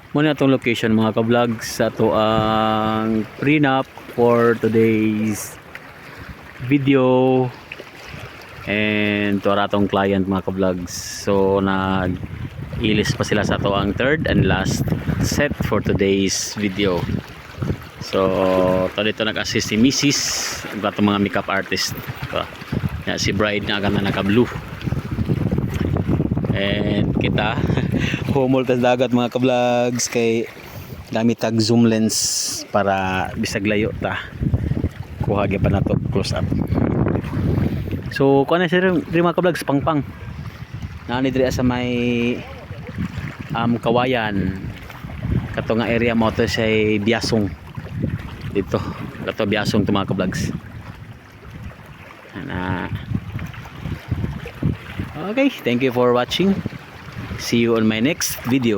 Muna itong location mga ka-vlogs sa to ang prenup for today's video and to atong client mga ka-vlogs. So nag-ilis pa sila sa to ang third and last set for today's video. So to dito nag-assist si Mrs. Ito mga makeup artist. Si bride na agad na naka-blue. And kita humol tas dagat mga ka-vlogs kay gamit tag zoom lens para bisag layo ta kuha gyud pa nato close up. So kuha na siya rin mga ka-vlogs pangpang na ni diri sa may Kawayan kato nga area mo to sa Biasong dito kato Biasong to mga ka-vlogs na. Okay, thank you for watching. See you on my next video.